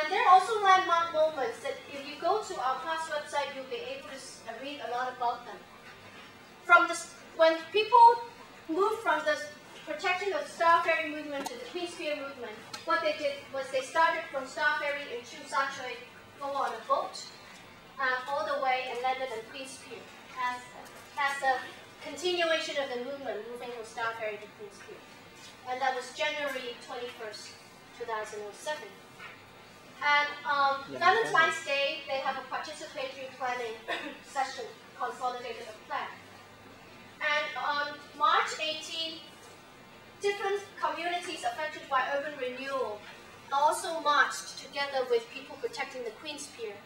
And there are also landmark moments that if you go to our class website, you'll be able to read a lot about them. When people moved from the protection of Star Ferry movement to the Queen's Pier movement, what they did was they started from Star Ferry in Chusachoi, go on a boat all the way and landed at Queen's Pier as a continuation of the movement, moving from Star Ferry to Queen's Pier. And that was January 21st, 2007. And Valentine's Day, they have a participatory planning session, consolidated a plan. And on March 18, different communities affected by urban renewal also marched together with people protecting the Queen's Pier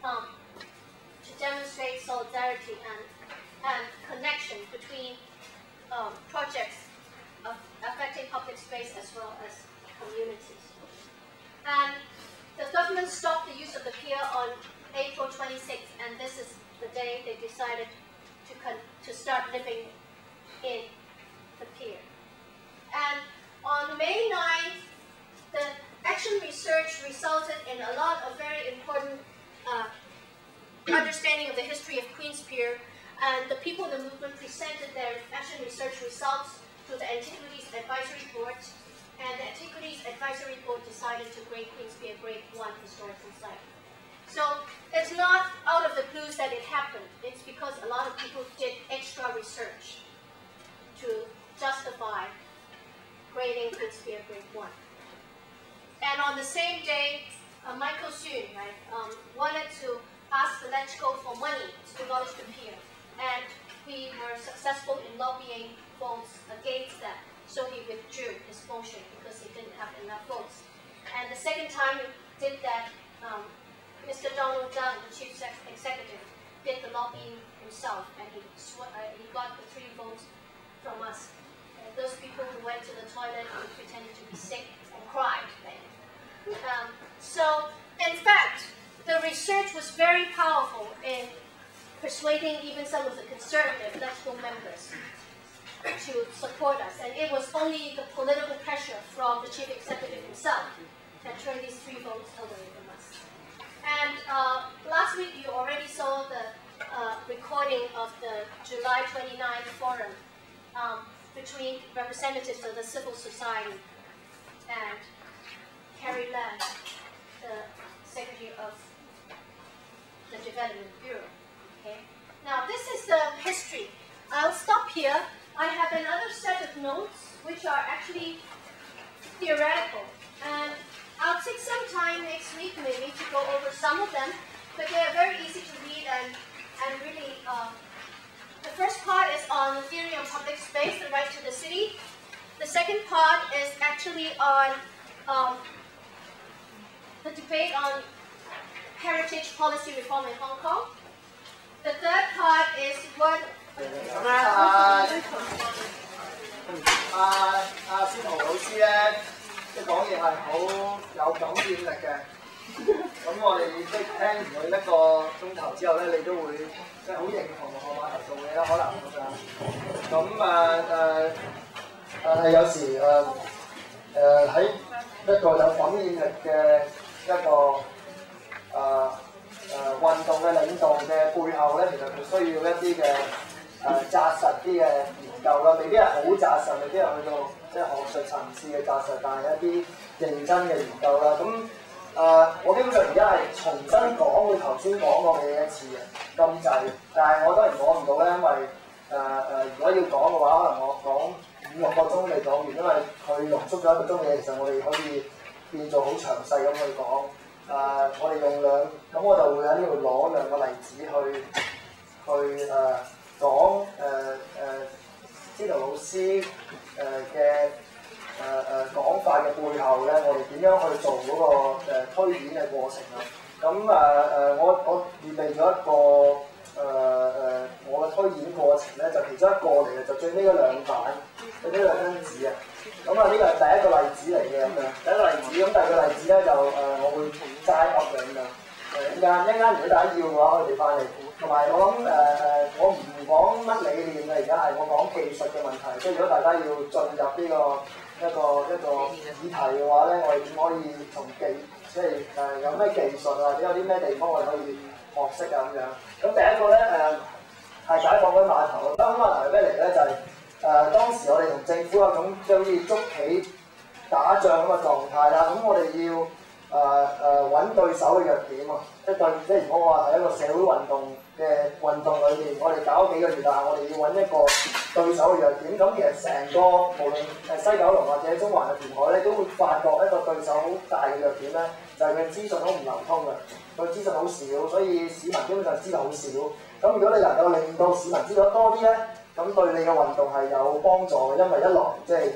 to demonstrate solidarity and connection between projects affecting public space as well as communities. And the government stopped the use of the pier on April 26th, and this is the day they decided to start living in the pier. And on May 9th, the action research resulted in a lot of very important understanding of the history of Queen's Pier, and the people in the movement presented their action research results to the Antiquities Advisory Board, and the Antiquities Advisory Board decided to grade Queen's Pier Grade 1 historical site. So it's not out of the blues that it happened. It's because a lot of people did extra research to justify grading Queen's Pier Grade 1. And on the same day, Michael Soon wanted to ask the LegCo for money to demolish the pier. And we were successful in lobbying votes against that. So he withdrew his motion because he didn't have enough votes. And the second time he did that, Mr. Donald Dunn, the chief executive, did the lobbying himself, and he got the 3 votes from us. And those people who went to the toilet and pretended to be sick and cried. So, in fact, the research was very powerful in persuading even some of the conservative LegCo members to support us, and it was only the political pressure from the chief executive himself that turned these 3 votes away from us. And last week you already saw the recording of the July 29th forum between representatives of the civil society and Carrie Lam, the Secretary of the Development Bureau. Okay. Now this is the history. I'll stop here. I have another set of notes which are actually theoretical, and I'll take some time next week maybe to go over some of them, but they are very easy to read and really, the first part is on the theory on public space, the right to the city. The second part is actually on the debate on heritage policy reform in Hong Kong. The third part is what... 司徒老師咧，即係講嘢係好有感染力嘅。咁我哋即係聽完佢1個鐘頭之後咧，你都會即係好認同我碼頭做嘢啦，可能咁有時喺一個有感染力嘅一個運動嘅領導嘅背後咧，其實佢需要一啲嘅紮實啲嘅研究啦，未必係好紮實，未必係去到即係學術層次嘅紮實，但係一啲認真嘅研究啦。咁我基本上而家係重新講佢頭先講過嘅嘢一次嘅咁滯，但係我當然講唔到咧，因為如果要講嘅話，可能我講5、6個鐘未講完，因為佢濃縮咗1個鐘嘅嘢，其實我哋可以變做好詳細咁去講。我哋用咁我就會喺呢度攞2個例子去講司徒老師嘅講法嘅背後咧，我哋點樣去做嗰個推演嘅過程啊？咁我預備咗一個我嘅推演過程咧，就其中一個嚟嘅，就最尾嗰2版，最尾2張紙啊。咁呢個係第一個例子嚟嘅咁樣，第一個例子，咁第二個例子咧就我會齋噏嘅咁樣。一陣間如果大家要嘅話，可以翻嚟。同埋我諗我唔講乜理念嘅，而家係我講技術嘅問題。即係如果大家要進入呢個議題嘅話咧，我哋點可以從即係有咩技術或者有啲咩地方我哋可以學識啊咁樣。咁第一個咧係解放軍碼頭。解放軍碼頭係咩嚟咧？就係當時我哋同政府有種即係好似捉棋打仗咁嘅狀態啦。咁我哋要揾對手嘅弱點啊，即係如果我話係一個社會運動嘅運動裏面，我哋搞咗幾個月，但係我哋要揾一個對手嘅弱點。咁其實成個無論西九龍或者中環嘅填海咧，都會發覺一個對手好大嘅弱點咧，就係佢資訊好唔流通嘅，佢資訊好少，所以市民基本上知道好少。咁如果你能夠令到市民知道多啲咧，咁對你嘅運動係有幫助嘅，因為一來即係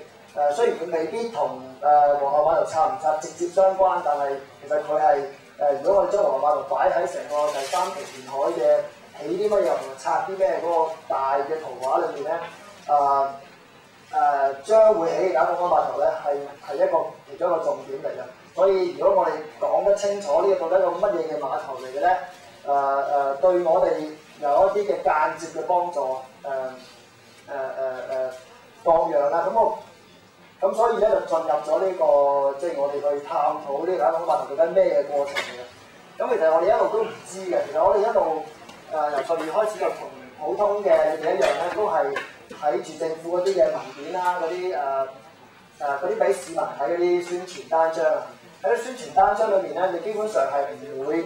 雖然佢未必同皇后碼頭插唔插直接相關，但係其實佢係如果我哋將皇后碼頭擺喺成個第3期填海嘅起啲乜嘢同埋拆啲咩嗰個大嘅圖畫裏面咧，將會起嘅解放軍碼頭咧係一個其中一個重點嚟嘅。所以如果我哋講得清楚呢個到底一個乜嘢嘅碼頭嚟嘅咧，對我哋有一啲嘅間接嘅幫助，各樣啦。咁所以咧就進入咗呢個即係我哋去探討呢個解放軍碼頭到底咩嘅過程嘅。咁其實我哋一路都唔知嘅，其實我哋一路由12月開始就同普通嘅你哋一樣咧，都係睇住政府嗰啲嘅文件啦，嗰啲俾市民睇嗰啲宣傳單張啊。喺啲宣傳單張裏面咧，你基本上係唔會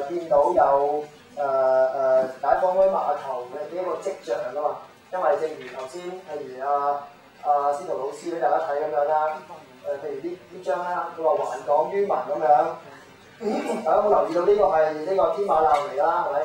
見到有解放軍碼頭嘅呢一個跡象噶嘛。因為正如頭先，譬如司徒老師俾大家睇咁樣啦，譬如呢張啦，佢話環港於民咁樣，大家有冇留意到呢個係呢個天馬流嚟啦，係咪？